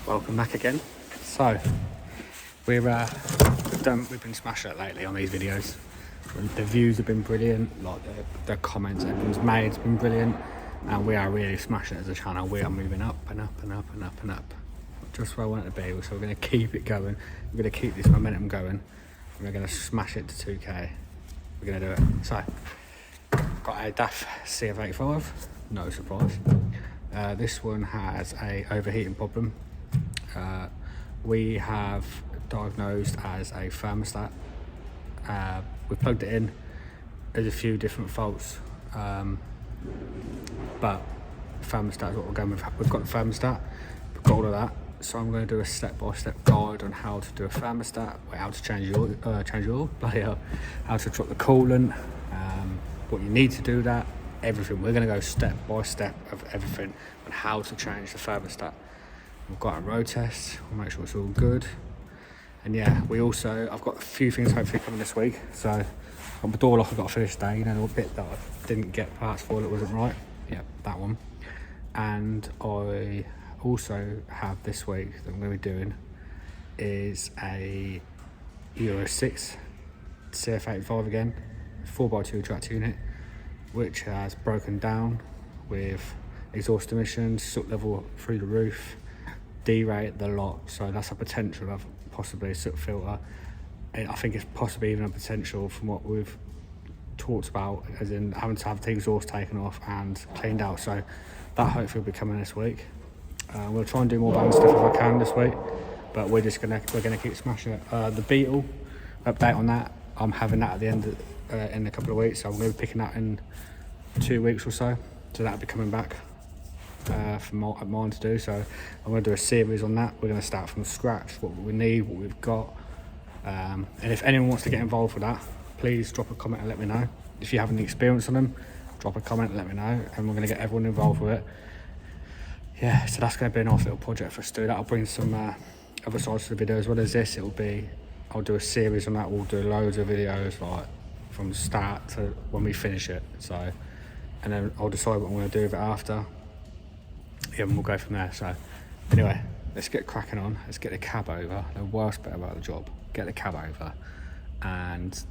Welcome back again. So we've been smashing it lately on these videos. The views have been brilliant, like the comments everyone's made has been brilliant, and we are really smashing it as a channel. We are moving up and up and up and up and up, just where I want it to be. So we're going to keep it going, we're going to keep this momentum going, and we're going to smash it to 2k. We're going to do it. So got a DAF CF85, no surprise. This one has a overheating problem. We have diagnosed as a thermostat. We plugged it in. There's a few different faults, but thermostat is what we're going with. We've got the thermostat, we've got all of that. So I'm going to do a step-by-step guide on how to do a thermostat, how to change your bloody hell, how to drop the coolant, what you need to do that, everything. We're going to go step by step of everything on how to change the thermostat. We've got a road test, we'll make sure it's all good. And yeah, I've got a few things hopefully coming this week. So on the door lock I've got to finish today, you know, the bit that I didn't get parts for that wasn't right. Yeah, that one. And I also have this week that I'm going to be doing is a Euro 6 CF85 again, 4x2 tracked unit, which has broken down with exhaust emissions, soot level through the roof, derate the lot. So that's a potential of possibly a soot filter. And I think it's possibly even a potential from what we've talked about, as in having to have the exhaust taken off and cleaned out. So that hopefully will be coming this week. We'll try and do more van stuff if I can this week, but we're gonna keep smashing it. The Beetle update on that, I'm having that at the end of, in a couple of weeks. So I'm going to be picking that in 2 weeks or so. So that'll be coming back for mine to do. So I'm going to do a series on that. We're going to start from scratch, what we need, what we've got. And if anyone wants to get involved with that, please drop a comment and let me know. If you have any experience on them, drop a comment and let me know, and we're going to get everyone involved with it. Yeah, so that's going to be a nice little project for us to do. That'll bring some other sides to the video as well as this. I'll do a series on that. We'll do loads of videos, like from the start to when we finish it. So, and then I'll decide what I'm going to do with it after. Yeah, and we'll go from there. So anyway, let's get cracking on. Let's get the cab over. The worst bit about the job, get the cab over, and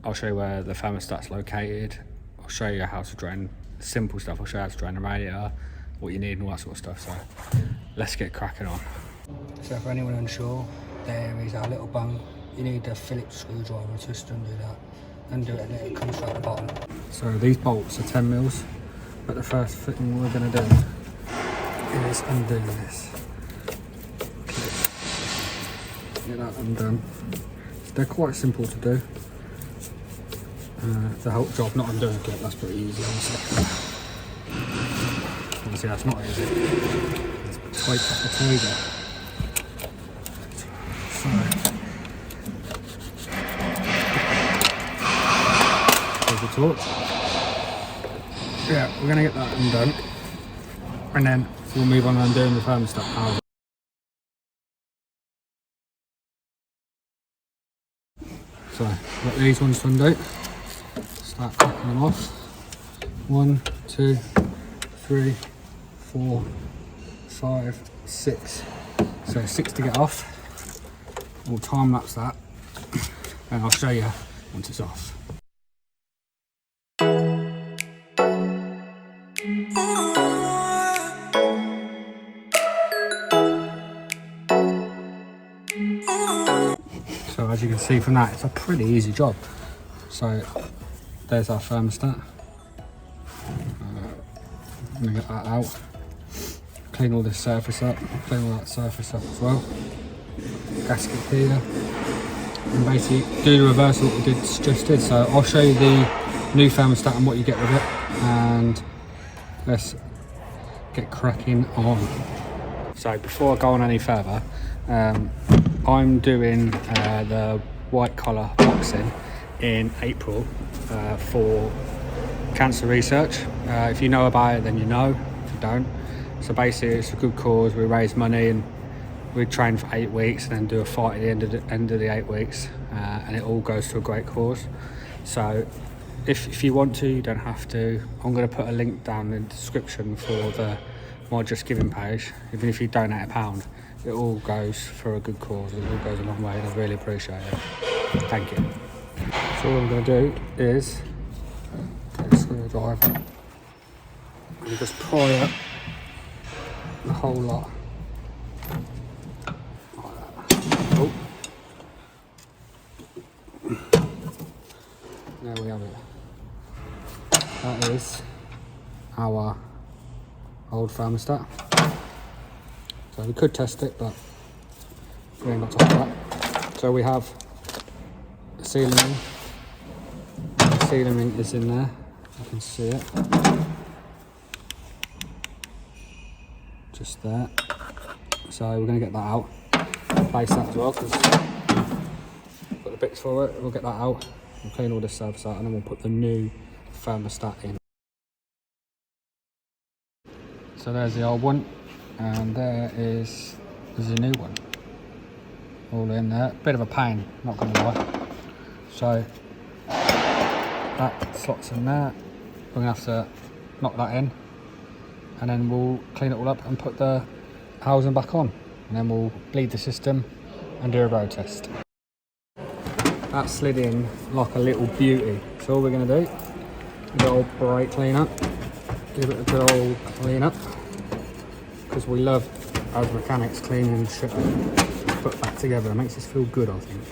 I'll show you where the thermostat's located. I'll show you how to drain simple stuff. I'll show you how to drain the radiator, what you need and all that sort of stuff. So let's get cracking on. So for anyone unsure, there is our little bung. You need a Phillips screwdriver to undo that. Undo it and it comes right at the bottom. So these bolts are 10 mils, but the first thing we're going to do is undo this. Get that undone. They're quite simple to do. The whole job not undoing it, that's pretty easy, honestly. Obviously that's not easy. It's tight off the tiger. So there's the torch. Yeah, we're going to get that undone, and then we'll move on and doing the thermostat. So, got these ones to undo. Start cracking them off. 1, 2, 3, 4, 5, 6. So 6 to get off. We'll time lapse that, and I'll show you once it's off. So as you can see from that, it's a pretty easy job. So there's our thermostat. I'm going to get that out. Clean all this surface up, clean all that surface up as well. Gasket here. And basically do the reverse of what we just did. So I'll show you the new thermostat and what you get with it. And let's get cracking on. So before I go on any further, I'm doing the white collar boxing in April for cancer research. If you know about it, then you know. If you don't, so basically it's a good cause. We raise money and we train for 8 weeks and then do a fight at the end of the 8 weeks, and it all goes to a great cause. So if you want to, you don't have to. I'm going to put a link down in the description for my Just Giving page. Even if you donate £1, it all goes for a good cause. It all goes a long way, and I really appreciate it. Thank you. So what I'm going to do is take a screwdriver and just pry up the whole lot. Like that. Oh. There we have it. That is our old thermostat. So we could test it, but we ain't got time for that. So we have the sealing ring. The sealing ring is in there. You can see it. Just there. So we're going to get that out. Place that as well, because we've got the bits for it. We'll get that out. We'll clean all this surface out, and then we'll put the new thermostat in. So there's the old one, and there's the new one. All in there. Bit of a pain, not going to lie. So that slots in there. We're going to have to knock that in, and then we'll clean it all up and put the housing back on, and then we'll bleed the system and do a road test. That slid in like a little beauty. So all we're going to do, a good old brake cleaner, give it a good old clean up, because we love, as mechanics, cleaning shit up, put back together. It makes us feel good, I think.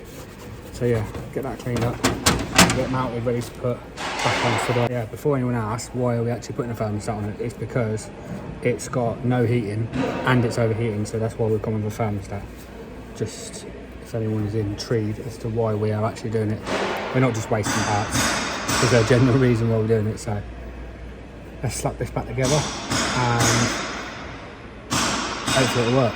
So yeah, get that cleaned up, get mounted, ready to put back on today. Yeah, before anyone asks why are we actually putting a thermostat on it, it's because it's got no heating and it's overheating, so that's why we've gone with a thermostat. Just if anyone is intrigued as to why we are actually doing it. We're not just wasting parts. There's a genuine reason why we're doing it, so let's slap this back together and hopefully it'll work.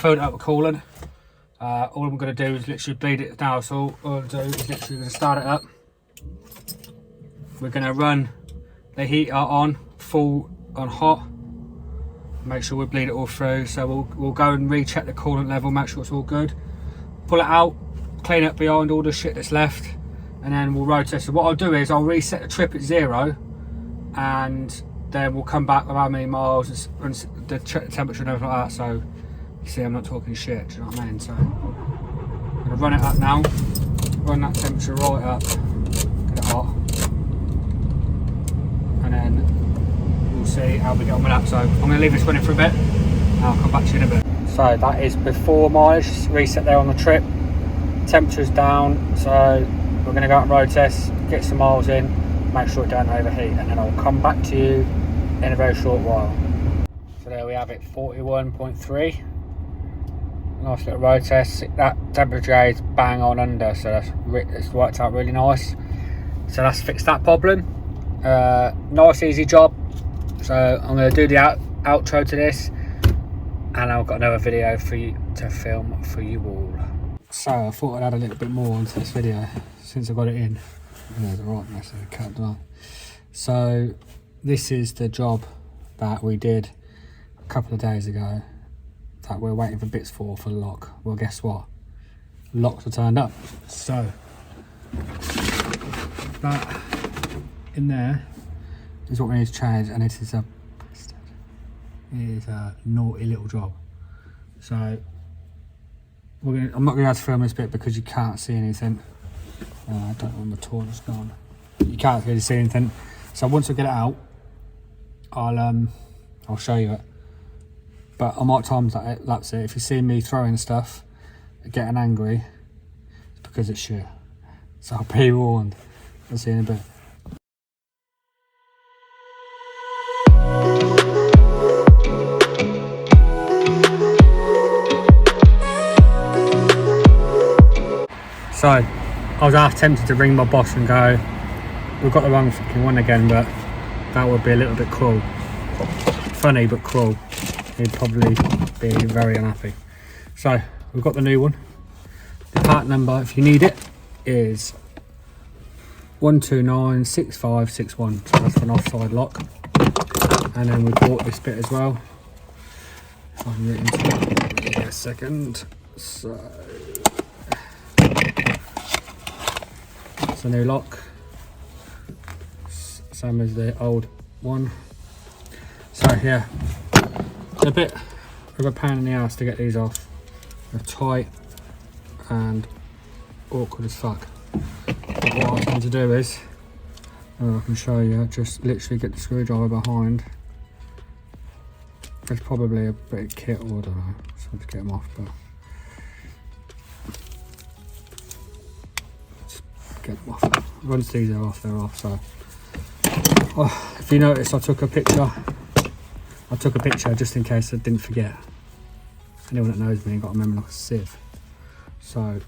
Filled it up with coolant. All I'm going to do is literally bleed it now, so all I'm going to do is literally going to start it up. We're going to run the heater on full on hot, make sure we bleed it all through. So we'll go and recheck the coolant level, make sure it's all good, pull it out, clean up behind all the shit that's left, and then we'll road test it. What I'll do is I'll reset the trip at 0, and then we'll come back with how many miles and the temperature and everything like that. So you see, I'm not talking shit, do you know what I mean? So I'm gonna run it up now, run that temperature right up, get it hot, and then we'll see how we get on with that. So I'm gonna leave this running for a bit, and I'll come back to you in a bit. So that is before mileage, just reset there on the trip, temperature's down, so we're gonna go out and road test, get some miles in, make sure it don't overheat, and then I'll come back to you in a very short while. So there we have it, 41.3. Nice little road test. That temperature is bang on under, so it's worked out really nice. So that's fixed that problem. Nice easy job. So I'm going to do the outro to this, and I've got another video for you to film for you all. So I thought I'd add a little bit more into this video since I got it in. There's a right mess of the cat on. So this is the job that we did a couple of days ago, that we're waiting for bits for the lock. Well, guess what? Locks are turned up. So that in there is what we need to change, and it is a naughty little job. So I'm not going to be able to film this bit because you can't see anything. I don't know where my torch is gone. You can't really see anything. So once I get it out, I'll show you it. But I might time lapse it. If you see me throwing stuff, getting angry, it's because it's shit. So I'll be warned. I'll see you in a bit. So I was half tempted to ring my boss and go, we've got the wrong fucking one again, but that would be a little bit cruel. Funny but cruel. He'd probably be very unhappy. So we've got the new one. The part number, if you need it, is 1296561. So that's an offside lock. And then we bought this bit as well. If I can get into it, give me a second. So it's a new lock, same as the old one. So yeah, it's a bit of a pain in the ass to get these off. They're tight and awkward as fuck. But what I'm going to do is, I can show you, just literally get the screwdriver behind. There's probably a bit of kit, or I don't know, so I'll just get them off. But just get them off. Once these are off, they're off. So, if you notice, I took a picture just in case I didn't forget. Anyone that knows me, got to remember like a sieve. So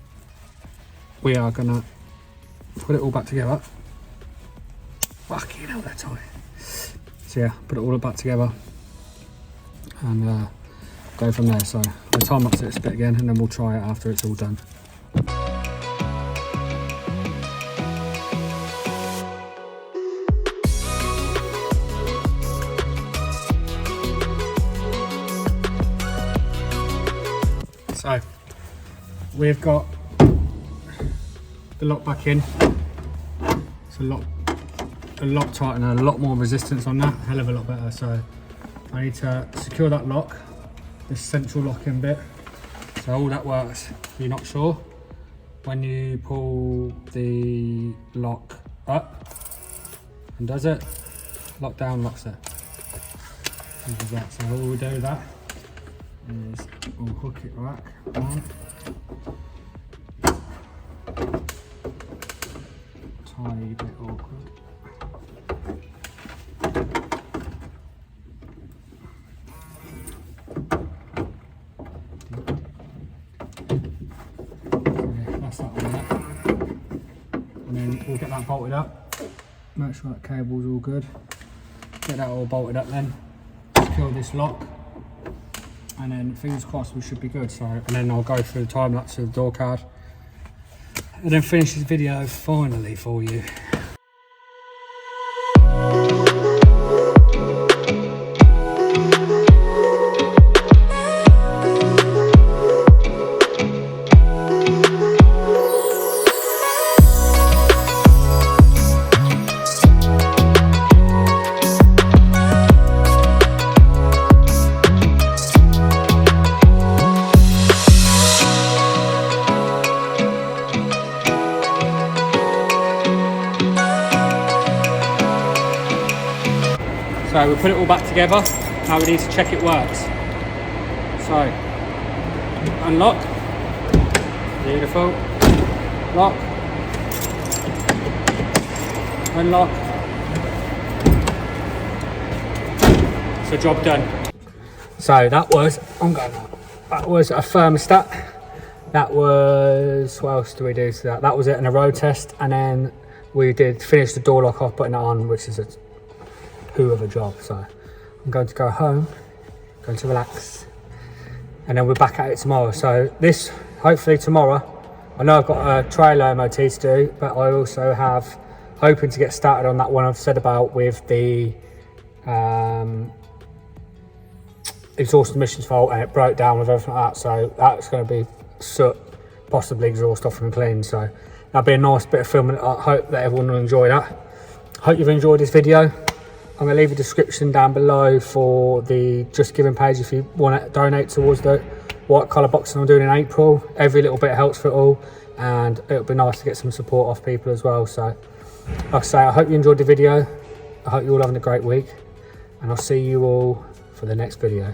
we are gonna put it all back together. Fucking hell, they're tight. So yeah, put it all back together and go from there. So we'll time lapse this bit again, and then we'll try it after it's all done. So we've got the lock back in. It's a lot tighter and a lot more resistance on that, a hell of a lot better. So I need to secure that lock, this central locking bit. So all that works, if you're not sure, when you pull the lock up and does it, lock down, locks it. Simple as that. So all we do with that is we'll hook it back on. Tiny bit awkward. That's that one there. And then we'll get that bolted up. Make sure that cable's all good. Get that all bolted up then. Secure this lock. And then fingers crossed we should be good. So, and then I'll go through the time lapse of the door card and then finish this video finally for you. So we put it all back together. Now we need to check it works. So unlock, beautiful, lock, unlock. So job done. So that was, I'm going now. That was a thermostat. That was, what else do we do to that? That was it in a road test, and then we did finish the door lock off, putting it on, which is a who of a job. So I'm going to go home, going to relax, and then we're back at it tomorrow. So this, hopefully tomorrow, I know I've got a trailer MOT to do, but I also have hoping to get started on that one I've said about with the exhaust emissions fault, and it broke down with everything like that. So that's going to be soot, possibly exhaust off and clean. So that'll be a nice bit of filming. I hope that everyone will enjoy that. Hope you've enjoyed this video. I'm going to leave a description down below for the Just Giving page if you want to donate towards the white colour boxing I'm doing in April. Every little bit helps for it all, and it'll be nice to get some support off people as well. So like I say, I hope you enjoyed the video. I hope you're all having a great week, and I'll see you all for the next video.